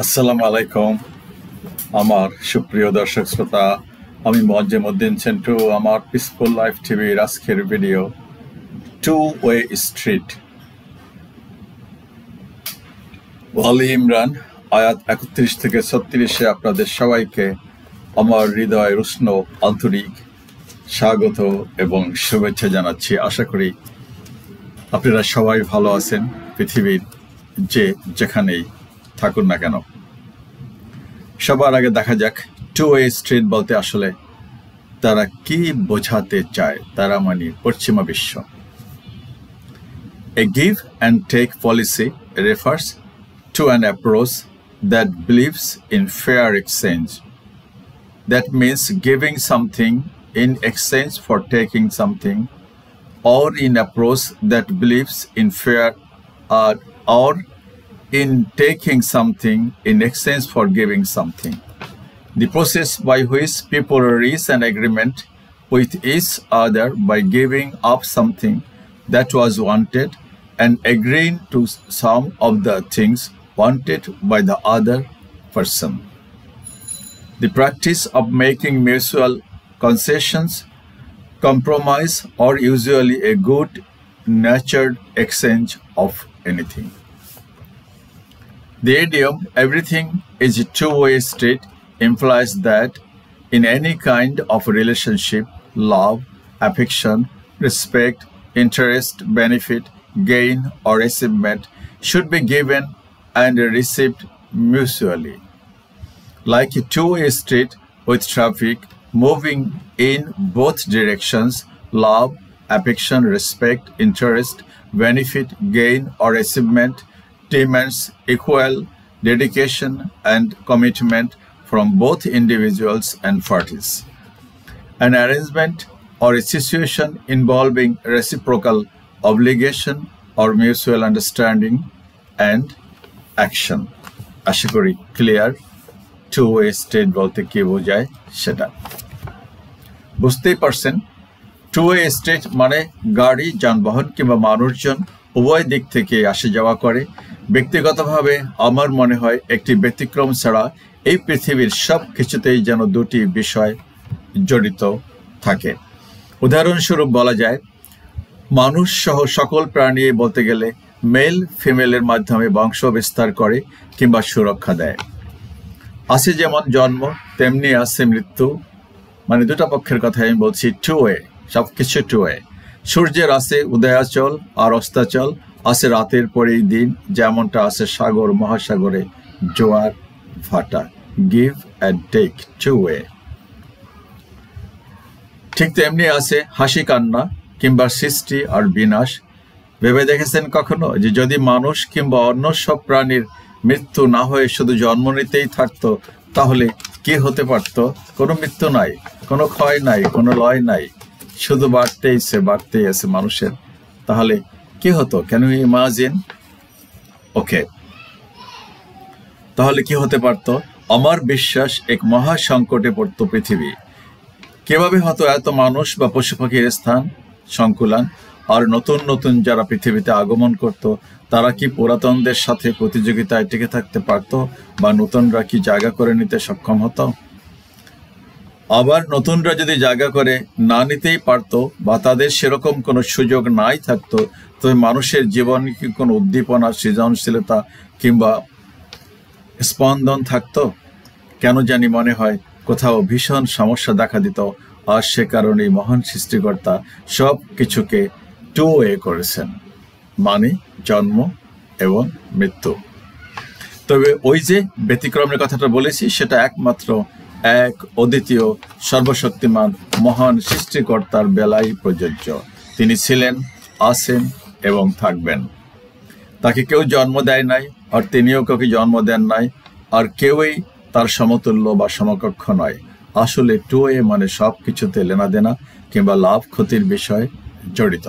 আসসালামু আলাইকুম আমার সুপ্রিয় দর্শক শ্রোতা আমি মোয়াজ্জেমউদ্দিন সেন্টু আমার পিসফুল লাইফ টিভির আজকের ভিডিও টু ওয়ে স্ট্রিট ওয়ালি ইমরান আয়াত 31 থেকে 36-এ আপনাদের সবাইকে আমার হৃদয়ের উষ্ণ আন্তরিক স্বাগত এবং শুভেচ্ছা জানাচ্ছি। আশা করি আপনারা সবাই ভালো আছেন পৃথিবীর যেখানেই থাকুন না কেন। সবার আগে দেখা যাক টু ওয়ে স্ট্রিট বলতে আসলে তারা কি বোঝাতে চায়। তারা মানে পশ্চিমা বিশ্ব। A give and take policy refers to an approach that believes in fair exchange. That means giving something in exchange for taking something, or in approach that believes in fair or in taking something in exchange for giving something. The process by which people reach an agreement with each other by giving up something that was wanted and agreeing to some of the things wanted by the other person. The practice of making mutual concessions, compromise, or usually a good-natured exchange of anything. The idiom "everything is a two-way street" implies that in any kind of relationship, love, affection, respect, interest, benefit, gain, or achievement should be given and received mutually. Like a two-way street with traffic moving in both directions, love, affection, respect, interest, benefit, gain, or achievement demands equal dedication and commitment from both individuals and parties. An arrangement or a situation involving reciprocal obligation or mutual understanding and action. আশা করি clear two way street বলতে কি বোঝায় সেটা বুঝতেই পারছেন। Two way street মানে গাড়ি, যানবাহন কিংবা মানুষজন উভয় দিক থেকে আসা যাওয়া করে। ব্যক্তিগতভাবে আমার মনে হয় একটি ব্যতিক্রম ছাড়া এই পৃথিবীর সব কিছুতেই যেন দুটি বিষয় জড়িত থাকে। উদাহরণস্বরূপ বলা যায় মানুষ সহ সকল প্রাণী বলতে গেলে মেল ফিমেলের মাধ্যমে বংশ বিস্তার করে কিংবা সুরক্ষা দেয়। আছে যেমন জন্ম তেমনি আছে মৃত্যু, মানে দুটা পক্ষের কথা আমি বলছি। টু ওয়ে, সব কিছু টু ওয়ে। সূর্যের আছে উদয়াচল আর অস্তাচল, আছে রাতের পরেই দিন, যেমনটা আছে সাগর মহাসাগরে জোয়ার ভাটা। Give and take, two way. ঠিক তেমনি আছে হাসি কান্না কিংবা সৃষ্টি আর বিনাশ। ভেবে দেখেছেন কখনো যে যদি মানুষ কিংবা অন্য সব প্রাণীর মৃত্যু না হয়ে শুধু জন্ম নিতেই থাকতো তাহলে কি হতে পারত? কোনো মৃত্যু নাই, কোনো ক্ষয় নাই, কোনো লয় নাই, শুধু বাড়তেই আছে মানুষের। তাহলে কি হতো? Can you imagine? ওকে, তাহলে কি হতে পারত? আমার বিশ্বাস এক মহা সংকটে পড়তো পৃথিবী। কিভাবে হতো এত মানুষ বা পশু পাখির স্থান সংকুলান? আর নতুন নতুন যারা পৃথিবীতে আগমন করত তারা কি পুরাতনদের সাথে প্রতিযোগিতায় টিকে থাকতে পারত, বা নতুনরা কি জায়গা করে নিতে সক্ষম হতো? আবার নতুনরা যদি জায়গা করে না নিতেই পারত বা তাদের সেরকম কোনো সুযোগ নাই থাকতো, তবে মানুষের জীবনে কি কোনো উদ্দীপনা, সৃজনশীলতা কিংবা স্পন্দন থাকতো? কেন জানি মনে হয় কোথাও ভীষণ সমস্যা দেখা দিত। আর সে কারণেই মহান সৃষ্টিকর্তা সব কিছুকে টু ওয়ে করেছেন, মানে জন্ম এবং মৃত্যু। তবে ওই যে ব্যতিক্রমের কথাটা বলেছি সেটা একমাত্র এক অদ্বিতীয় সর্বশক্তিমান মহান সৃষ্টিকর্তার বেলায় প্রযোজ্য। তিনি ছিলেন, আছেন এবং থাকবেন। তাকে কেউ জন্ম দেয় নাই, আর তিনিও কাউকে জন্ম দেন নাই, আর কেউই তার সমতুল্য বা সমকক্ষ নয়। আসলে টু ওয়ে মানে সব কিছুতে লেনাদেনা কিংবা লাভ ক্ষতির বিষয় জড়িত।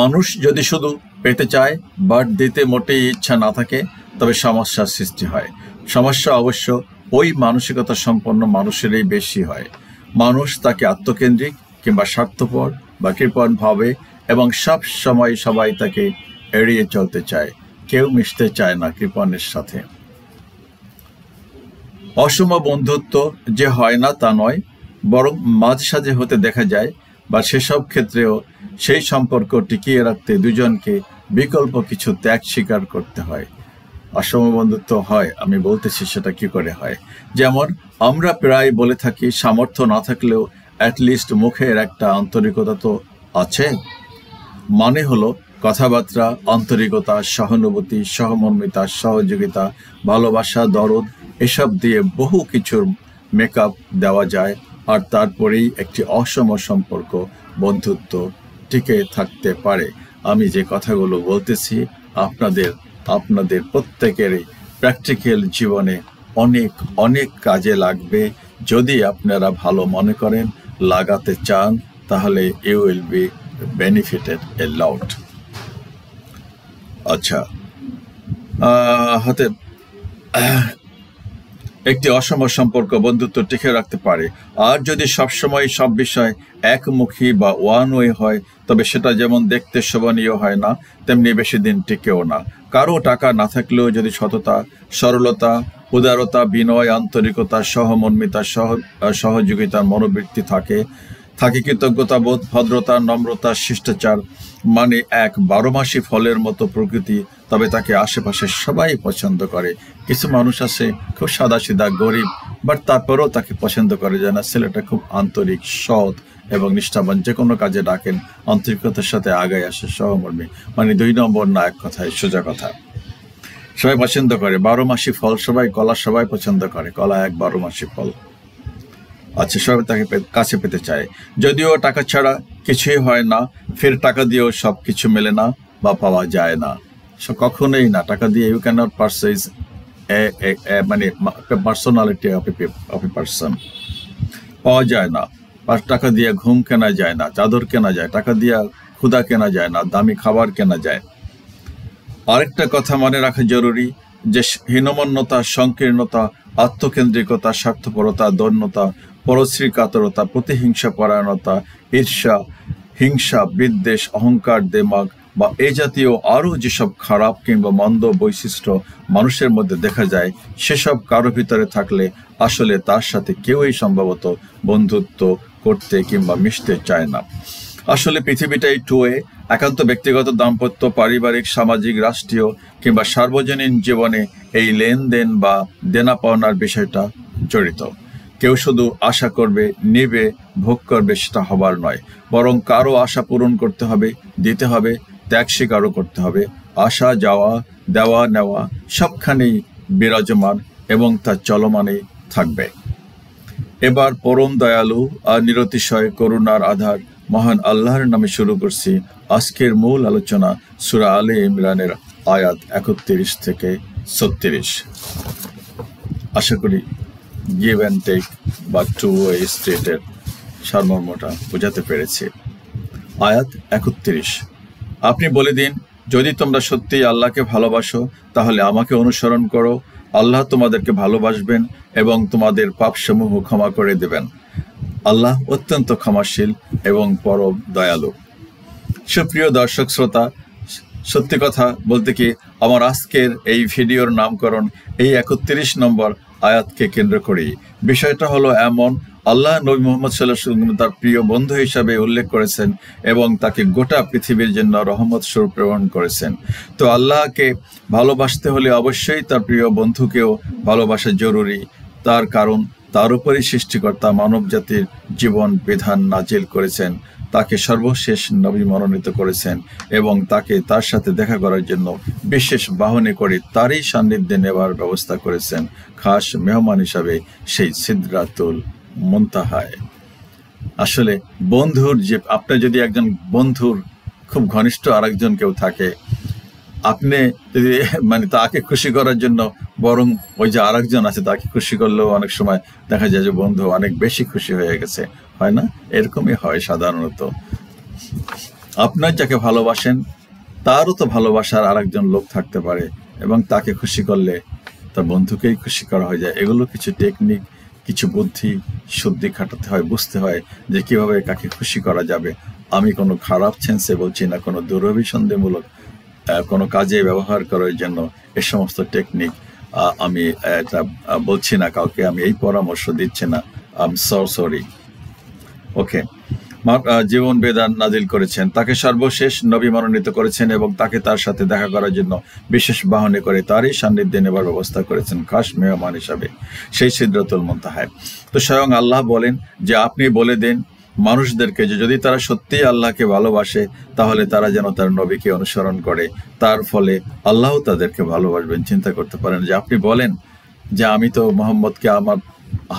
মানুষ যদি শুধু পেতে চায় বা দিতে মোটেই ইচ্ছা না থাকে তবে সমস্যার সৃষ্টি হয়। সমস্যা অবশ্য ওই মানসিকতা সম্পন্ন মানুষেরই বেশি হয়। মানুষ তাকে আত্মকেন্দ্রিক কিংবা স্বার্থপর বা কৃপণ ভাবে এবং সব সময় সবাই তাকে এড়িয়ে চলতে চায়। কেউ মিশতে চায় না কৃপণের সাথে। অসম বন্ধুত্ব যে হয় না তা নয়, বরং মাঝে সাঝে হতে দেখা যায়, বা সেসব ক্ষেত্রেও সেই সম্পর্ক টিকিয়ে রাখতে দুজনকে বিকল্প কিছু ত্যাগ স্বীকার করতে হয়। অসম বন্ধুত্ব হয়, আমি বলতেছি সেটা কি করে হয়। যেমন আমরা প্রায় বলে থাকি, সামর্থ্য না থাকলেও অ্যাটলিস্ট মুখের একটা আন্তরিকতা তো আছে। মানে হলো কথাবার্তা, আন্তরিকতা, সহানুভূতি, সহমর্মিতা, সহযোগিতা, ভালোবাসা, দরদ, এসব দিয়ে বহু কিছুর মেকআপ দেওয়া যায়, আর তারপরেই একটি অসম সম্পর্ক, বন্ধুত্ব টিকে থাকতে পারে। আমি যে কথাগুলো বলতেছি আপনাদের প্রত্যেকেরই প্র্যাকটিক্যাল জীবনে অনেক অনেক কাজে লাগবে। যদি আপনারা ভালো মনে করেন, লাগাতে চান, তাহলে ইউ উইল বি বেনিফিটেড এ লট। আচ্ছা, হাতে একটি অসম সম্পর্ক বন্ধুত্ব টিকে রাখতে পারে। আর যদি সবসময় সব বিষয় একমুখী বা ওয়ান ওয়ে হয়, তবে সেটা যেমন দেখতে শোভনীয় হয় না, তেমনি বেশি দিন টিকেও না। কারো টাকা না থাকলেও যদি সততা, সরলতা, উদারতা, বিনয়, আন্তরিকতা, সহমর্মিতা, সহযোগিতার মনোবৃত্তি থাকে কৃতজ্ঞতাবোধ, ভদ্রতা, নম্রতা, শিষ্টাচার, মানে এক 12 মাসি ফলের মতো প্রকৃতি, তবে তাকে আশেপাশে সবাই পছন্দ করে। কিছু মানুষ আছে খুব সাদাসিধা, গরিব, বাট তারপরেও তাকে পছন্দ করে, যে না, ছেলেটা খুব আন্তরিক, সৎ এবং নিষ্ঠাবান, যে কোনো কাজে ডাকেন আন্তরিকতার সাথে আগায় আসে, সহমর্মী, মানে 2 নম্বর না, এক কথায় সোজা কথা। সবাই পছন্দ করে 12 মাসি ফল, কলা সবাই পছন্দ করে, কলা এক 12 মাসি ফল। আচ্ছা, সবাই তাকে কাছে পেতে চায়। যদিও টাকা ছাড়া কিছুই হয় না, ফের টাকা দিয়েও সব কিছু মেলে না বা পাওয়া যায় না, কখনোই না। টাকা দিয়ে ইউ ক্যানট পারচেজ মানে পার্সোনালিটি অফ এ পার্সন, পাওয়া যায় না। টাকা দিয়ে ঘুম কেনা যায় না, চাদর কেনা যায়, টাকা দিয়ে ক্ষুধা কেনা যায় না, দামি খাবার কেনা যায়। আরেকটা কথা মনে রাখা জরুরি, যে হীনমন্যতা, সংকীর্ণতা, আত্মকেন্দ্রিকতা, স্বার্থপরতা, দৈন্যতা, পরশ্রী কাতরতা, প্রতিহিংসা পরায়ণতা, ঈর্ষা, হিংসা, বিদ্বেষ, অহংকার, দেমাগ বা এ জাতীয় আরও যেসব খারাপ কিংবা মন্দ বৈশিষ্ট্য মানুষের মধ্যে দেখা যায়, সেসব কারো ভিতরে থাকলে আসলে তার সাথে কেউই সম্ভবত বন্ধুত্ব করতে কিংবা মিশতে চায় না। আসলে পৃথিবীটাই টুয়ে, একান্ত ব্যক্তিগত, দাম্পত্য, পারিবারিক, সামাজিক, রাষ্ট্রীয় কিংবা সার্বজনীন জীবনে এই লেনদেন বা দেনা পাওনার বিষয়টা জড়িত। কেউ শুধু আশা করবে, নেবে, ভোগ করবে, সেটা হবার নয়, বরং কারো আশা পূরণ করতে হবে, দিতে হবে, ত্যাগ স্বীকারও করতে হবে। আসা যাওয়া, দেওয়া নেওয়া সবখানেই বিরাজমান এবং তা চলমানেই থাকবে। এবার পরম দয়ালু আর নিরতিশয় করুণার আধার মহান আল্লাহর নামে শুরু করছি আজকের মূল আলোচনা, সূরা আলে ইমরানের আয়াত 31 থেকে 36। আশা করি গিভ অ্যান্ড টেক বা টু ওয়ে স্টেটের সারমর্মটা বোঝাতে পেরেছি। আয়াত 31, আপনি বলে দিন, যদি তোমরা সত্যিই আল্লাহকে ভালোবাসো, তাহলে আমাকে অনুসরণ করো। আল্লাহ তোমাদেরকে ভালোবাসবেন এবং তোমাদের পাপসমূহ ক্ষমা করে দেবেন। আল্লাহ অত্যন্ত ক্ষমাশীল এবং পরম দয়ালু। সুপ্রিয় দর্শক শ্রোতা, সত্যি কথা বলতে কি, আমার আজকের এই ভিডিওর নামকরণ এই 31 নম্বর আয়াতকে কেন্দ্র করেই। বিষয়টা হলো এমন, আল্লাহ নবী মুহাম্মদ সাল্লাল্লাহু আলাইহি ওয়াসাল্লাম তার প্রিয় বন্ধু হিসাবে উল্লেখ করেছেন এবং তাকে গোটা পৃথিবীর জন্য রহমত স্বরূপ প্রেরণ করেছেন। তো আল্লাহকে ভালোবাসতে হলে অবশ্যই তার প্রিয় বন্ধুকেও ভালোবাসা জরুরি। তার কারণ তার উপরই সৃষ্টিকর্তা মানব জাতির জীবন বিধান নাজিল করেছেন, তাকে সর্বশেষ নবী মনোনীত করেছেন এবং তাকে তার সাথে দেখা করার জন্য বিশেষ বাহনে করে তারই সান্নিধ্যে নেবার ব্যবস্থা করেছেন, খাস মেহমান হিসাবে সেই সিদরাতুল মুনতাহায়। আসলে বন্ধুর যে, আপনার যদি একজন বন্ধুর খুব ঘনিষ্ঠ আরেকজন কেউ থাকে, আপনি যদি মানে তাকে খুশি করার জন্য বরং ওই যে আরেকজন আছে তাকে খুশি করলেও অনেক সময় দেখা যায় যে বন্ধু অনেক বেশি খুশি হয়ে গেছে, হয় না? এরকমই হয় সাধারণত। আপনার যাকে ভালোবাসেন তারও তো ভালোবাসার আরেকজন লোক থাকতে পারে এবং তাকে খুশি করলে তার বন্ধুকেই খুশি করা হয়ে যায়। এগুলো কিছু টেকনিক, কিছু বুদ্ধি শুদ্ধি খাটাতে হয়, বুঝতে হয় যে কিভাবে কাকে খুশি করা যাবে। আমি কোনো খারাপ সেন্সে বলছি না, কোনো দুরভিসন্দেহমূলক কোনো কাজে ব্যবহার করার জন্য এই সমস্ত টেকনিক আমি এটা বলছি না কাউকে, আমি এই পরামর্শ দিচ্ছি না। I am so sorry. Okay, জীবন বিধান নাজিল করেছেন, তাকে সর্বশেষ নবী মনোনীত করেছেন এবং তাকে তার সাথে দেখা করার জন্য বিশেষ বাহনে করে তারই সান্নিধ্যে নেবার ব্যবস্থা করেছেন খাস মেহমান হিসাবে সেই সিদরাতুল মুনতাহায়। তো স্বয়ং আল্লাহ বলেন যে আপনি বলে দিন মানুষদেরকে যে যদি তারা সত্যিই আল্লাহকে ভালোবাসে তাহলে তারা যেন তার নবীকে অনুসরণ করে, তার ফলে আল্লাহ তাদেরকে ভালোবাসবেন। চিন্তা করতে পারেন যে আপনি বলেন যে আমি তো মোহাম্মদকে আমার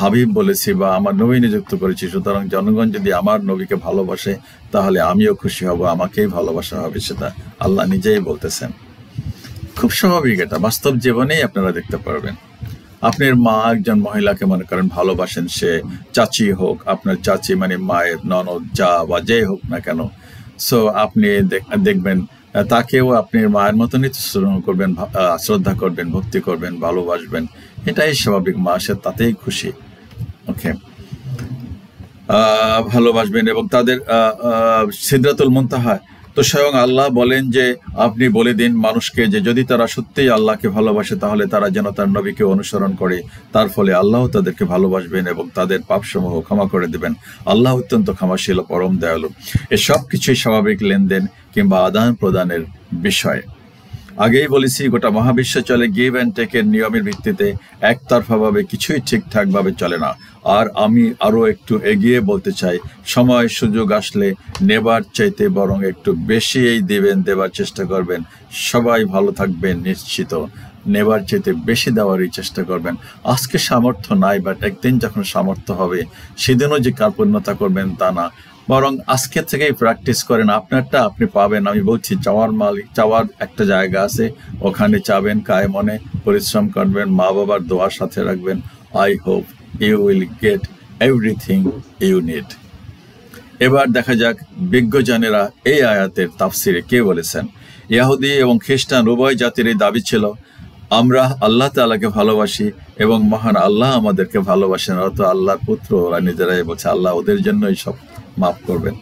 হাবিব বলেছি বা আমার নবী নিযুক্ত করেছি, সুতরাং জনগণ যদি আমার নবীকে ভালোবাসে তাহলে আমিও খুশি হব, আমাকেই ভালোবাসা হবে, সেটা আল্লাহ নিজেই বলতেছেন। খুব স্বাভাবিক, এটা বাস্তব জীবনেই আপনারা দেখতে পারবেন। আপনার মা একজন মহিলাকে মনে করেন ভালোবাসেন, সে চাচি হোক, আপনার চাচি মানে মায়ের ননদ, যা বা যেই হোক না কেন, সো আপনি দেখবেন তাকেও আপনি মায়ের মতনই করবেন, শ্রদ্ধা করবেন, ভক্তি করবেন, ভালোবাসবেন, এটাই স্বাভাবিক। মা সে তাতেই খুশি। ওকে, ভালোবাসবেন এবং তাদের সিদরাতুল মুনতাহা। তো স্বয়ং আল্লাহ বলেন যে আপনি বলে দিন মানুষকে যে যদি তারা সত্যিই আল্লাহকে ভালোবাসে তাহলে তারা যেন তার নবীকে অনুসরণ করে, তার ফলে আল্লাহ তাদেরকে ভালোবাসবেন এবং তাদের পাপসমূহ ক্ষমা করে দেবেন। আল্লাহ অত্যন্ত ক্ষমাশীল, পরম দয়ালু। এসব কিছুই স্বাভাবিক লেনদেন কিংবা আদান প্রদানের বিষয়। আগেই বলেছি গোটা মহাবিশ্ব চলে গিভ অ্যান্ড টেকের নিয়মের ভিত্তিতে, একতরফাভাবে কিছুই ঠিকঠাকভাবে চলে না। আর আমি আরও একটু এগিয়ে বলতে চাই, সময় সুযোগ আসলে নেবার চাইতে বরং একটু বেশি দেবার চেষ্টা করবেন। সবাই ভালো থাকবেন নিশ্চিত, নেবার চাইতে বেশি দেওয়ারই চেষ্টা করবেন। আজকে সামর্থ্য নাই, বাট একদিন যখন সামর্থ্য হবে সেদিনও যে কার্পণ্যতা করবেন তা না, বরং আজকে থেকেই প্র্যাকটিস করেন। আপনারটা আপনি পাবেন। আমি বলছি চাওয়ার একটা জায়গা আছে, ওখানে চাবেন, কায় মনে পরিশ্রম করবেন, মা বাবার দোয়ার সাথে রাখবেন। I hope you will get everything you need. এবার দেখা যাক বিজ্ঞজনেরা এই আয়াতের তাফসিরে কে বলেছেন। ইহুদি এবং খ্রিস্টান উভয় জাতির এই দাবি ছিল, আমরা আল্লাহ তাআলাকে ভালোবাসি এবং মহান আল্লাহ আমাদেরকে ভালোবাসেন। অত আল্লাহর পুত্র, ওরা নিজেরাই বলছে আল্লাহ ওদের জন্যই সব মাফ করবেন।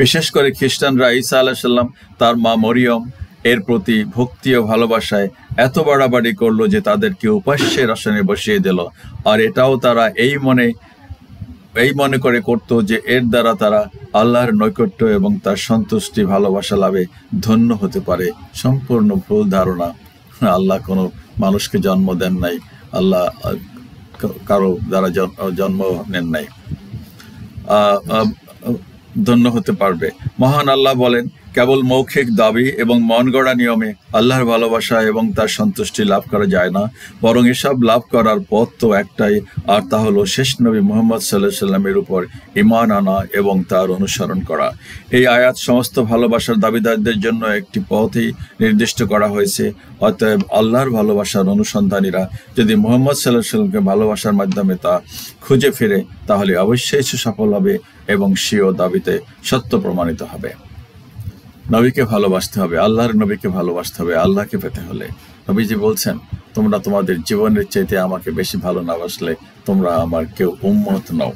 বিশেষ করে খ্রিস্টানরা ঈসা আলাইহিস সালাম, তার মা মরিয়ম এর প্রতি ভক্তি ও ভালোবাসায় এত বাড়াবাড়ি করলো যে তাদেরকে উপাস্যের আসনে বসিয়ে দিল। আর এটাও তারা এই মনে করে করত যে এর দ্বারা তারা আল্লাহর নৈকট্য এবং তার সন্তুষ্টি ভালোবাসা লাভে ধন্য হতে পারে। সম্পূর্ণ ভুল ধারণা। আল্লাহ কোনো মানুষকে জন্ম দেন নাই, আল্লাহ কারো দ্বারা জন্ম নেন নাই, ধন্য হতে পারবে। মহান আল্লাহ বলেন, কেবল মৌখিক দাবি এবং মন গড়া নিয়মে আল্লাহর ভালোবাসা এবং তার সন্তুষ্টি লাভ করা যায় না, বরং এসব লাভ করার পথ তো একটাই, আর তা হলো শেষ নবী মুহাম্মদ সাল্লাল্লাহু আলাইহি সাল্লামের উপর ঈমান আনা এবং তার অনুসরণ করা। এই আয়াত সমস্ত ভালোবাসার দাবিদারদের জন্য একটি পথই নির্দিষ্ট করা হয়েছে। অতএব আল্লাহর ভালোবাসার অনুসন্ধানীরা যদি মুহাম্মদ সাল্লাল্লাহু আলাইহি সাল্লামকে ভালোবাসার মাধ্যমে তা খুঁজে ফিরে তাহলে অবশ্যই সে সফল হবে এবং সেও দাবিতে সত্য প্রমাণিত হবে। নবীকে ভালোবাসতে হবে, আল্লাহর নবীকে ভালোবাসতে হবে। আল্লাহকে পেতে হলে নবীজি বলছেন, তোমরা তোমাদের জীবনের চাইতে আমাকে বেশি ভালো না বাসলে তোমরা আমার কেউ উম্মত নও,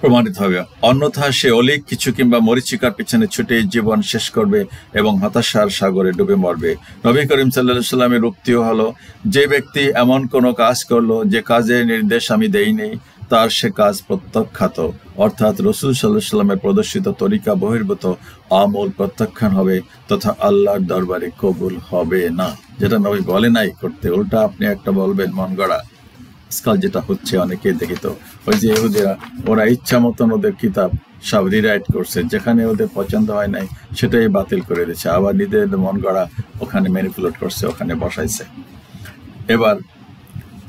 প্রমাণিত হবে। অন্যথা সে অলিক কিছু কিংবা মরিচিকার পিছনে ছুটে জীবন শেষ করবে এবং হতাশার সাগরে ডুবে মরবে। নবী করিম সাল্লাল্লাহু আলাইহি সাল্লামের উক্তিও হলো, যে ব্যক্তি এমন কোনো কাজ করলো যে কাজের নির্দেশ আমি দেইনি, তার সে কাজ প্রত্যাখ্যাত, অর্থাৎ রাসূল সাল্লাল্লাহু আলাইহি সাল্লামের প্রদর্শিত তরিকা বহির্ভূত আমল প্রত্যাখ্যান হবে তথা আল্লাহর দরবারে কবুল হবে না। যেটা নবী বলে নাই করতে, উল্টা আপনি একটা বলবেন মন গড়া। আজকাল যেটা হচ্ছে অনেকে দেখি তো, ওই যে ইহুদিরা ওরা ইচ্ছা মতন ওদের কিতাব সব রিরাইট করছে, যেখানে ওদের পছন্দ হয় নাই সেটাই বাতিল করে দিচ্ছে, আবার নিজেদের মন গড়া ওখানে ম্যানিপুলেট করছে, ওখানে বসাইছে। এবার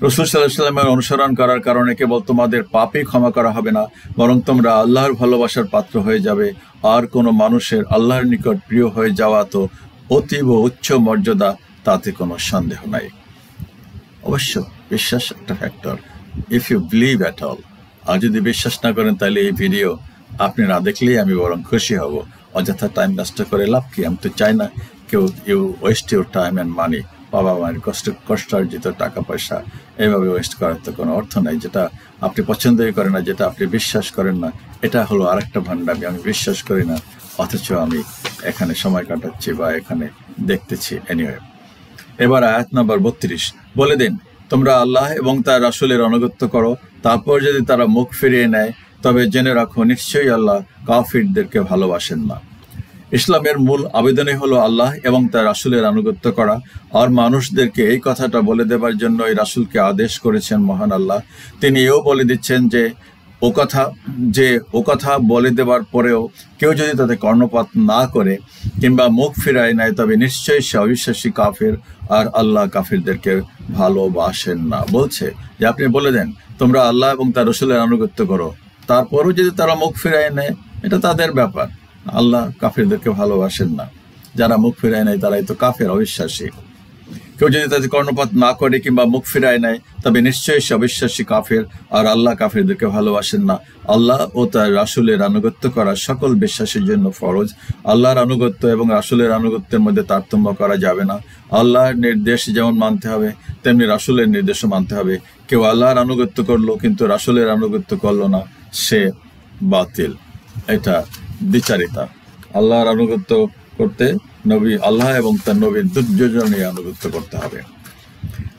রাসূল সাল্লাল্লাহু আলাইহি সাল্লামের অনুসরণ করার কারণে কেবল তোমাদের পাপই ক্ষমা করা হবে না, বরং তোমরা আল্লাহর ভালোবাসার পাত্র হয়ে যাবে। আর কোনো মানুষের আল্লাহর নিকট প্রিয় হয়ে যাওয়া তো অতীব উচ্চ মর্যাদা, তাতে কোনো সন্দেহ নাই। অবশ্য বিশ্বাস একটা factor, if you believe at all. আর যদি বিশ্বাস না করেন তাহলে এই ভিডিও আপনি না দেখলেই আমি বরং খুশি হব। অযথা টাইম নষ্ট করে লাভ কি? আমি তো চাই না কেউ you waste your time and money. বাবা মায়ের কষ্টার্জিত টাকা পয়সা এইভাবে ওয়েস্ট করার তো কোনো অর্থ নাই। যেটা আপনি পছন্দই করেন না, যেটা আপনি বিশ্বাস করেন না, এটা হলো আরেকটা ভান্ডামি। আমি বিশ্বাস করি না, অথচ আমি এখানে সময় কাটাচ্ছি বা এখানে দেখতেছি। এনিওয়ে, এবার আয়াত নাম্বার 32, বলে দিন তোমরা আল্লাহ এবং তার রাসূলের আনুগত্য করো, তারপর যদি তারা মুখ ফিরিয়ে নেয় তবে জেনে রাখো নিশ্চয়ই আল্লাহ কাফিরদেরকে ভালোবাসেন না। ইসলামের মূল আবেদনই হলো আল্লাহ এবং তার রাসূলের আনুগত্য করা, আর মানুষদেরকে এই কথাটা বলে দেবার জন্য এই রাসূলকে আদেশ করেছেন মহান আল্লাহ। তিনি এও বলে দিচ্ছেন যে ও কথা বলে দেবার পরেও কেউ যদি তাতে কর্ণপাত না করে কিংবা মুখ ফিরায় নেয় তবে নিশ্চয়ই সে অবিশ্বাসী কাফের, আর আল্লাহ কাফিরদেরকে ভালোবাসেন না। বলছে যে আপনি বলে দেন তোমরা আল্লাহ এবং তার রাসূলের আনুগত্য করো, তারপরও যদি তারা মুখ ফিরায় নেয় এটা তাদের ব্যাপার। আল্লাহ কাফিরদেরকে ভালোবাসেন না, যারা মুখ ফিরায় নেয় তারাই তো কাফের, অবিশ্বাসী। কেউ যদি তাদের কর্ণপাত না করে কিংবা মুখ ফিরায় নেয় তবে নিশ্চয়ই সে অবিশ্বাসী কাফের, আর আল্লাহ কাফিরদেরকে ভালোবাসেন না। আল্লাহ ও তার রাসূলের আনুগত্য করা সকল বিশ্বাসীর জন্য ফরজ। আল্লাহর আনুগত্য এবং রাসূলের আনুগত্যের মধ্যে তারতম্য করা যাবে না। আল্লাহর নির্দেশ যেমন মানতে হবে তেমনি রাসূলের নির্দেশও মানতে হবে। কেউ আল্লাহর আনুগত্য করলো কিন্তু রাসূলের আনুগত্য করলো না, সে বাতিল। এটা দ্বিচারিতা। আল্লাহর আনুগত্য করতে আল্লাহ এবং তার নবীর দুজনেই আনুগত্য করতে হবে।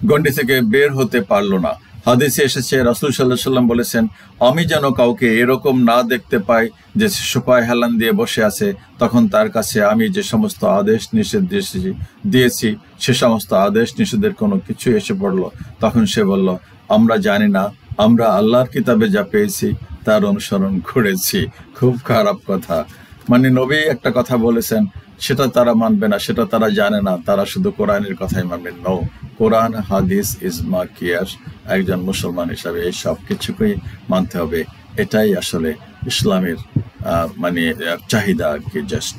গণ্ডি থেকে বের হতে পারলো না। হাদিসে এসেছে রাসূল সাল্লাল্লাহু আলাইহি ওয়াসাল্লাম বলেছেন, আমি যেন কাউকে এরকম না দেখতে পাই যে সোফায় হেলান দিয়ে বসে আছে, তখন তার কাছে আমি যে সমস্ত আদেশ নিষেধ দিয়েছি সে সমস্ত আদেশ নিষেধের কোনো কিছু এসে পড়লো। তখন সে বলল, আমরা জানি না, আমরা আল্লাহর কিতাবে যা পেয়েছি তার অনুসরণ করেছি। খুব খারাপ কথা। মানে নবী একটা কথা বলেছেন, সেটা তারা মানবে না, সেটা তারা জানে না, তারা শুধু কোরআনের কথাই মানবে। নো, কোরআন, হাদিস, ইজমা, কিয়াস, একজন মুসলমান হিসাবে এই সব কিছুকেই মানতে হবে। এটাই আসলে ইসলামের মানে চাহিদা আর কি, জাস্ট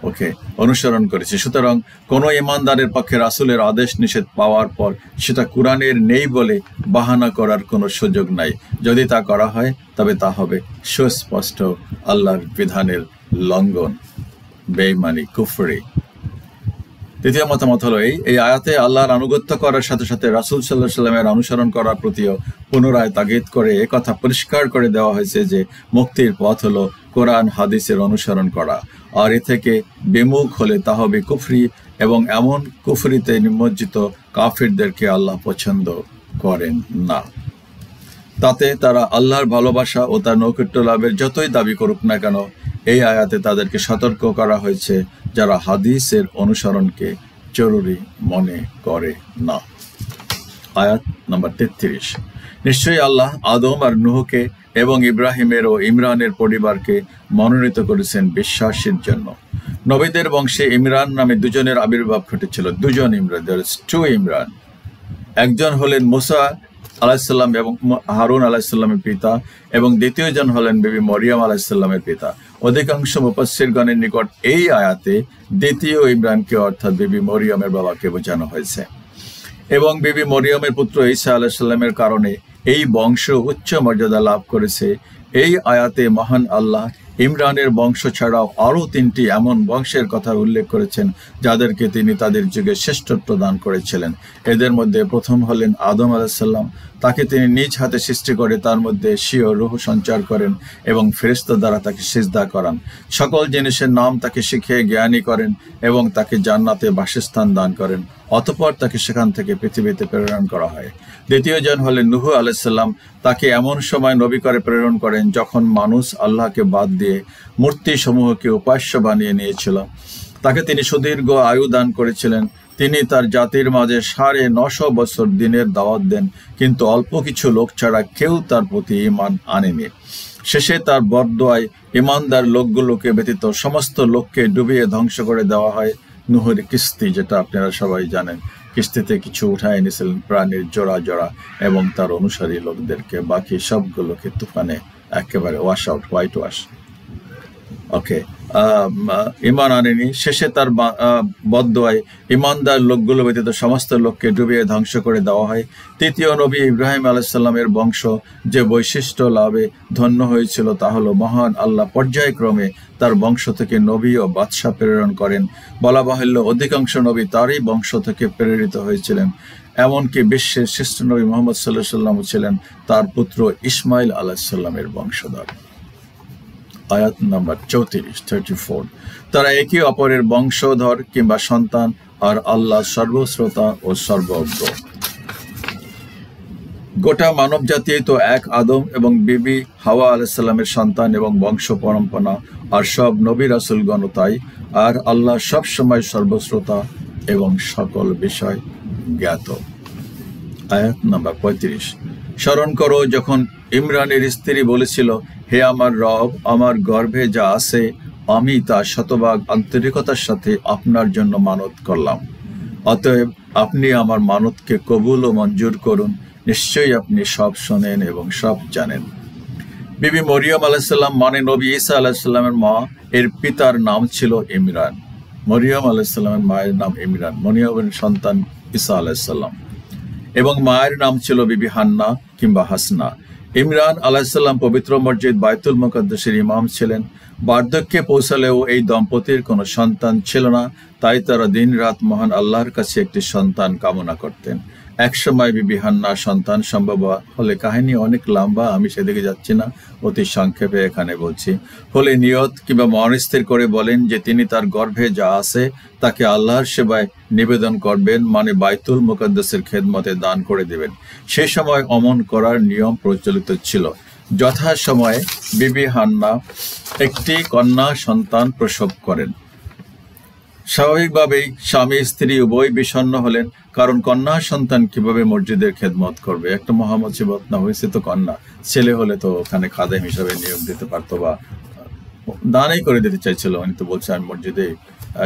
ওকে অনুসরণ করেছি। সুতরাং কোনো ইমানদারের পক্ষে রাসূলের আদেশ নিষেধ পাওয়ার পর সেটা কোরআনের নেই বলে বাহানা করার কোনো সুযোগ নাই। যদি তা করা হয় তবে তা হবে সুস্পষ্ট আল্লাহর বিধানের লঙ্ঘন, বেঈমানি, কুফরি। তৃতীয় মতামত হলো এই আয়াতে আল্লাহর আনুগত্য করার সাথে সাথে রাসূল সাল্লাল্লাহু আলাইহি ওয়াসাল্লামের অনুসরণ করার প্রতিও পুনরায় তাগিদ করে একথা পরিষ্কার করে দেওয়া হয়েছে যে মুক্তির পথ হলো কোরআন হাদিসের অনুসরণ করা, আর এ থেকে বিমুখ হলে তা হবে কুফরি, এবং এমন কুফরিতে নিমজ্জিত কাফিরদেরকে আল্লাহ পছন্দ করেন না। তাতে তারা আল্লাহর ভালোবাসা ও তার নৈকট্য লাভের যতই দাবি করুক না কেন, এই আয়াতে তাদেরকে সতর্ক করা হয়েছে যারা হাদিসের অনুসরণকে জরুরি মনে করে না। আয়াত নম্বর 33, নিশ্চয়ই আল্লাহ আদম আর নূহকে এবং ইব্রাহিমের ও ইমরানের পরিবারকে মনোনীত করেছেন বিশ্বাসের জন্য। নবীদের বংশে ইমরান নামে দুজনের আবির্ভাব ঘটেছিল। দুজন Imran, there is two Imran. একজন হলেন মুসা আলাইহিসসালাম এবং হারুন আলাইহিসসালামের পিতা, এবং দ্বিতীয়জন হলেন বিবি মরিয়ম আলাইহিসসালামের পিতা। অধিকাংশ মুফাসসিরগণের নিকট এই আয়াতে দ্বিতীয় ইমরানকে অর্থাৎ বিবি মরিয়মের বাবাকে বোঝানো হয়েছে, এবং বিবি মরিয়মের পুত্র ঈসা আলাইহিসসালামের কারণে এই বংশ উচ্চ মর্যাদা লাভ করেছে। এই আয়াতে মহান আল্লাহ ইমরানের বংশ ছাড়াও আরও 3টি এমন বংশের কথা উল্লেখ করেছেন যাদেরকে তিনি তাদের যুগে শ্রেষ্ঠত্ব দান করেছিলেন। এদের মধ্যে প্রথম হলেন আদম আলাইহিসসালাম। তাকে তিনি নিজ হাতে সৃষ্টি করে তার মধ্যে স্বীয় রূহ সঞ্চার করেন এবং ফেরেশতা দ্বারা তাকে সিজদা করান। সকল জিনিসের নাম তাকে শিখিয়ে জ্ঞানী করেন এবং তাকে জান্নাতে বাসস্থান দান করেন। অতঃপর তাকে সেখান থেকে পৃথিবীতে প্রেরণ করা হয়। দ্বিতীয়জন হলেন নূহ আলাইহিসসালাম। তাকে এমন সময় নবী করে প্রেরণ করেন যখন মানুষ আল্লাহকে বাদ দিয়ে মূর্তি সমূহকে উপাস্য বানিয়ে নিয়েছিল। তাকে তিনি সুদীর্ঘ আয়ু দান করেছিলেন। তিনি তার জাতির মাঝে 950 বছর দিনের দাওয়াত দেন, কিন্তু অল্প কিছু লোক ছাড়া কেউ তার প্রতি ঈমান আনেনি। শেষে তার বরদোয়ায় ঈমানদার লোকগুলোকে ব্যতীত সমস্ত লোককে ডুবিয়ে ধ্বংস করে দেওয়া হয়। নূহের কিস্তি, যেটা আপনারা সবাই জানেন, কিস্তিতে কিছু উঠায় এনেছিলেন প্রাণীর জোড়া জোড়া, এবং তার অনুসারী লোকদেরকে, বাকি সবগুলোকে তুফানে একেবারে ওয়াশ আউট, হোয়াইট ওয়াশ। ওকে, ঈমান আনেনি। শেষে তার বদদোয়ায় ঈমানদার লোকগুলো ব্যতীত সমস্ত লোককে ডুবিয়ে ধ্বংস করে দেওয়া হয়। তৃতীয় নবী ইব্রাহিম আলাইহিসসালামের বংশ যে বৈশিষ্ট্য লাভে ধন্য হয়েছিল তা হলো মহান আল্লাহ পর্যায়ক্রমে তার বংশ থেকে নবী ও বাদশাহ প্রেরণ করেন। বলা বাহুল্য অধিকাংশ নবী তারই বংশ থেকে প্রেরিত হয়েছিলেন। এমনকি বিশ্বের শ্রেষ্ঠ নবী মুহাম্মদ সাল্লাল্লাহু আলাইহি ওয়াসাল্লাম ছিলেন তার পুত্র ইসমাইল আলাইহিসসালামের বংশধর। আয়াত নাম্বার 34। তারা একে অপরের বংশধর কিংবা সন্তান, আর আল্লাহ সর্বশ্রোতা ও সর্বজ্ঞ। গোটা মানব জাতি তো এক আদম এবং বিবি হাওয়া আলাইহিসসালামের সন্তান এবং বংশ পরম্পরা, আর সব নবী রাসূলগণ তাই। আর আল্লাহ সব সময় সর্বশ্রোতা এবং সকল বিষয় জ্ঞাত। আয়াত নাম্বার 35। স্মরণ করো যখন ইমরানের স্ত্রী বলেছিল, হে আমার রব, আমার গর্ভে যা আছে আমি তা শতভাগ আন্তরিকতার সাথে আপনার জন্য মানত করলাম, অতএব আপনি আমার মানতকে কবুল ও মঞ্জুর করুন, নিশ্চয়ই আপনি সব শোনেন এবং সব জানেন। বিবি মরিয়ম আলাইহিসসালাম মানে নবী ঈসা আলাইহিসসালামের মা, এর পিতার নাম ছিল ইমরান। মরিয়ম আলাইহিসসালামের মায়ের নাম ইমরান, মরিয়মের সন্তান ঈসা আলাইহিসসালাম, এবং মায়ের নাম ছিল বিবি হান্না কিংবা হাসনা। ইমরান আলাইহিসসালাম পবিত্র মসজিদ বাইতুল মুকাদ্দাসের ইমাম ছিলেন। বার্ধক্যে পৌঁছালেও এই দম্পতির কোনো সন্তান ছিল না, তাই তারা দিন রাত মহান আল্লাহর কাছে একটি সন্তান কামনা করতেন। একসময় বিবি হান্নার সন্তান সম্ভব হলে, কাহিনী অনেক লম্বা, আমি সেদিকে যাচ্ছি না, অতি সংক্ষেপে এখানে বলছি। হলে নিয়ত কিংবা মনস্থির করে বলেন যে তিনি তার গর্ভে যা আছে তাকে আল্লাহর সেবায় নিবেদন করবেন, মানে বাইতুল মুকাদ্দাসের খেদমতে দান করে দেবেন। সে সময় অমন করার নিয়ম প্রচলিত ছিল। যথাসময়ে বিবি হান্না একটি কন্যা সন্তান প্রসব করেন। স্বাভাবিকভাবেই স্বামী স্ত্রী উভয় বিষণ্ণ হলেন, কারণ কন্যা সন্তান কিভাবে মসজিদের খেদমত করবে। একটা মহামুসিবত না হয়েছে তো কন্যা, ছেলে হলে তো ওখানে খাদেম হিসাবে নিয়োগ দিতে পারতো বা দানই করে দিতে চাইছিল। উনি তো বলছে আমি মসজিদে,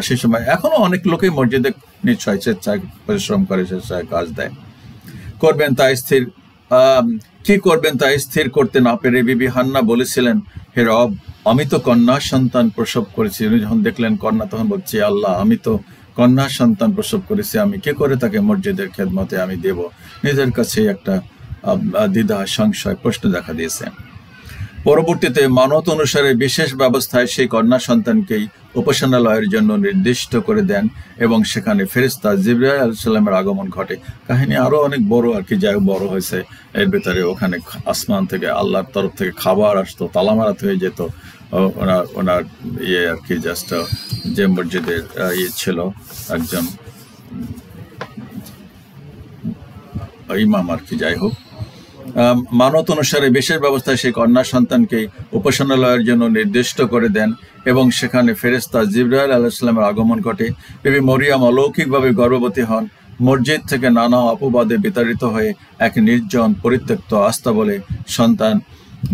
সে সময় এখনো অনেক লোকই মসজিদে নিশ্চয় স্বেচ্ছায় পরিশ্রম করে, স্বেচ্ছায় কাজ দেয়। করবেন তা স্থির কি করবেন তা স্থির করতে না পেরে বিবি হান্না বলেছিলেন, হে রব, আমি তো কন্যা সন্তান প্রসব করেছি। উনি যখন দেখলেন কন্যা, তখন বলছে, আল্লাহ, আমি তো কন্যা সন্তান প্রসব করেছি, আমি কি করে তাকে মসজিদের খেদমতে আমি দেব? নিজের কাছে একটা দ্বিধা সংশয় প্রশ্ন দেখা দিয়েছে। পরবর্তীতে মানত অনুসারে বিশেষ ব্যবস্থায় সেই কন্যা সন্তানকেই উপাসনালয়ের জন্য নির্দিষ্ট করে দেন এবং সেখানে ফেরেশতা জিবরাইল আলাইহিস সালামের আগমন ঘটে। কাহিনী আরো অনেক বড়, আর কি, যাই বড় হয়েছে। এর ভেতরে ওখানে আসমান থেকে আল্লাহর তরফ থেকে খাবার আসতো, তালামারাত হয়ে যেত। ওনার আর কি, জাস্ট যে মসজিদের ছিল একজন ইমাম, আর কি, যাই হোক, মানত অনুসারে বিশেষ ব্যবস্থায় সেই কন্যা সন্তানকে উপাসনালয়ের জন্য নির্দিষ্ট করে দেন এবং সেখানে ফেরেশতা জিবরাইল আলাইহিস সালামের আগমন ঘটে। বিবি মরিয়ম অলৌকিকভাবে গর্ভবতী হন। মসজিদ থেকে নানা অপবাদে বিতাড়িত হয়ে এক নির্জন পরিত্যক্ত আস্তাবলে সন্তান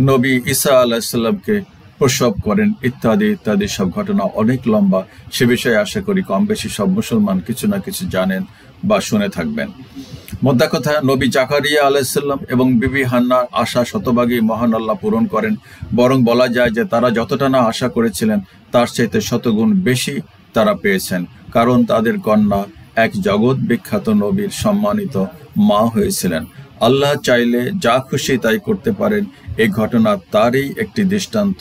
নবী ঈসা আলাইহিস সালামকে প্রসব করেন, ইত্যাদি ইত্যাদি। সব ঘটনা অনেক লম্বা, সে বিষয়ে আশা করি কম বেশি সব মুসলমান কিছু না কিছু জানেন বা শুনে থাকবেন। মোদ্দা কথা, নবী জাকারিয়া আলাইহিস সালাম এবং বিবি হান্নার আশা শতভাগই মহান আল্লাহ পূরণ করেন। বরং বলা যায় যে তারা যতটা না আশা করেছিলেন তার চাইতে শতগুণ বেশি তারা পেয়েছেন, কারণ তাদের কন্যা এক জগৎ বিখ্যাত নবীর সম্মানিত মা হয়েছিলেন। আল্লাহ চাইলে যা খুশি তাই করতে পারেন, এই ঘটনা তারই একটি দৃষ্টান্ত।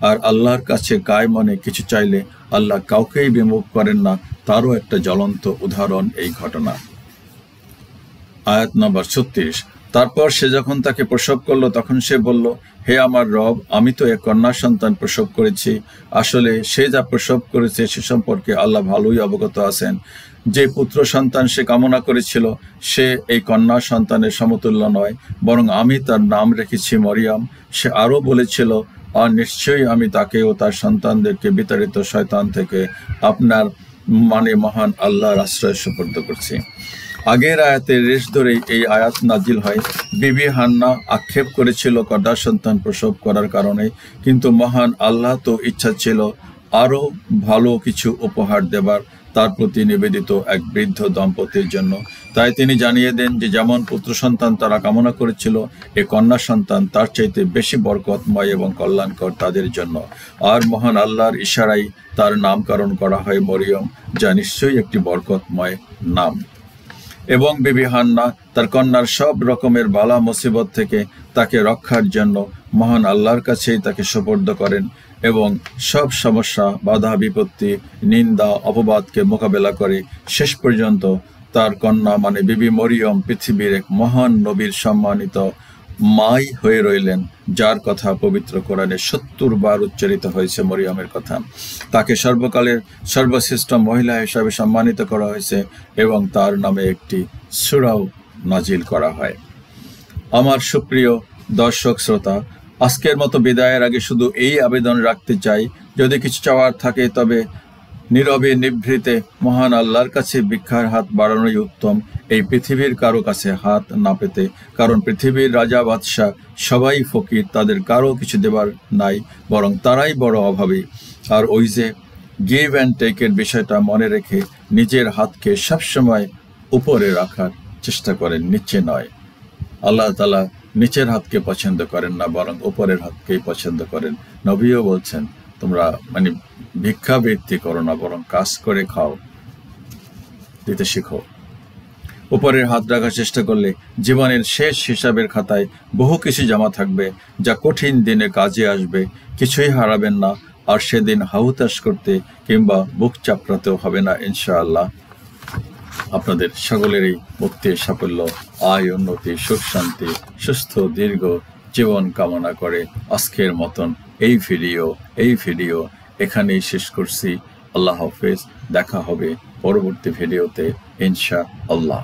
আর আল্লাহর কাছে গায় মনে কিছু চাইলে আল্লাহ কাউকেই বিমুখ করেন না, তারও একটা জ্বলন্ত উদাহরণ এই ঘটনা। আয়াত নম্বর 36। তারপর সে যখন তাকে প্রসব করলো তখন সে বলল, হে আমার রব, আমি তো এক কন্যা সন্তান প্রসব করেছি। আসলে সে যা প্রসব করেছে সে সম্পর্কে আল্লাহ ভালোই অবগত আছেন। যে পুত্র সন্তান সে কামনা করেছিল সে এই কন্যা সন্তানের সমতুল্য নয়, বরং আমি তার নাম রেখেছি মরিয়ম। সে আরও বলেছিল, আর নিশ্চয়ই আমি তাকে ও তার সন্তানদেরকে বিতাড়িত শয়তান থেকে আপনার মানে মহান আল্লাহর আশ্রয় সুপর্দ করছি। আগের আয়াতের রেশ ধরেই এই আয়াত নাজিল হয়। বিবি হান্না আক্ষেপ করেছিল কন্যা সন্তান প্রসব করার কারণে, কিন্তু মহান আল্লাহ তো ইচ্ছা ছিল আরও ভালো কিছু উপহার দেবার তার প্রতি নিবেদিত এক বৃদ্ধ দম্পতির জন্য। তাই তিনি জানিয়ে দেন যে যেমন পুত্র সন্তান তারা কামনা করেছিল, এ কন্যা সন্তান তার চাইতে বেশি বরকতময় এবং কল্যাণকর তাদের জন্য। আর মহান আল্লাহর ইশারায় তার নামকরণ করা হয় মরিয়ম, যা নিশ্চয়ই একটি বরকতময় নাম। এবং বিবি হান্না তার কন্যার সব রকমের বালা মুসিবত থেকে তাকে রক্ষার জন্য মহান আল্লাহর কাছেই তাকে সুপর্দ করেন এবং সব সমস্যা, বাধা বিপত্তি, নিন্দা, অপবাদকে মোকাবেলা করে শেষ পর্যন্ত তার কন্যা মানে বিবি মরিয়ম পৃথিবীর এক মহান নবীর সম্মানিত মাই হয়ে রইলেন, যার কথা পবিত্র কোরআনে ৭০ বার উচ্চারিত হয়েছে মরিয়মের কথা। তাকে সর্বকালের সর্বশ্রেষ্ঠ মহিলা হিসাবে সম্মানিত করা হয়েছে এবং তার নামে একটি সূরাও নাজিল করা হয়। আমার সুপ্রিয় দর্শক শ্রোতা, আজকের মতো বিদায়ের আগে শুধু এই আবেদন রাখতে চাই, যদি কিছু চাওয়ার থাকে তবে নীরবে নিভৃতে মহান আল্লাহর কাছে ভিক্ষার হাত বাড়ানোই উত্তম, এই পৃথিবীর কারো কাছে হাত না পেতে। কারণ পৃথিবীর রাজা বাদশাহ সবাই ফকির, তাদের কারো কিছু দেবার নাই, বরং তারাই বড় অভাবী। আর ওই যে গিভ অ্যান্ড টেকের বিষয়টা মনে রেখে নিজের হাতকে সবসময় উপরে রাখার চেষ্টা করেন, নিচে নয়। আল্লাহ তাআলা নিচের হাতকে পছন্দ করেন না, বরং উপরের হাতকেই পছন্দ করেন। নবীও বলছেন, তোমরা ভিক্ষাবৃত্তি করো না, বরং কাজ করে খাও, দিতে শিখো। উপরের হাত রাখার চেষ্টা করলে জীবনের শেষ হিসাবের খাতায় বহু কিছু জমা থাকবে, যা কঠিন দিনে কাজে আসবে। কিছুই হারাবেন না, আর সেদিন হাহুতাশ করতে কিংবা বুক চাপড়াতেও হবে না ইনশাআল্লাহ। আপনাদের সকলেরই মুক্তি, সাফল্য, আয়, উন্নতি, সুখ, শান্তি, সুস্থ দীর্ঘ জীবন কামনা করে আজকের মতন এই ভিডিও এখানেই শেষ করছি। আল্লাহ হাফেজ, দেখা হবে পরবর্তী ভিডিওতে ইনশাআল্লাহ।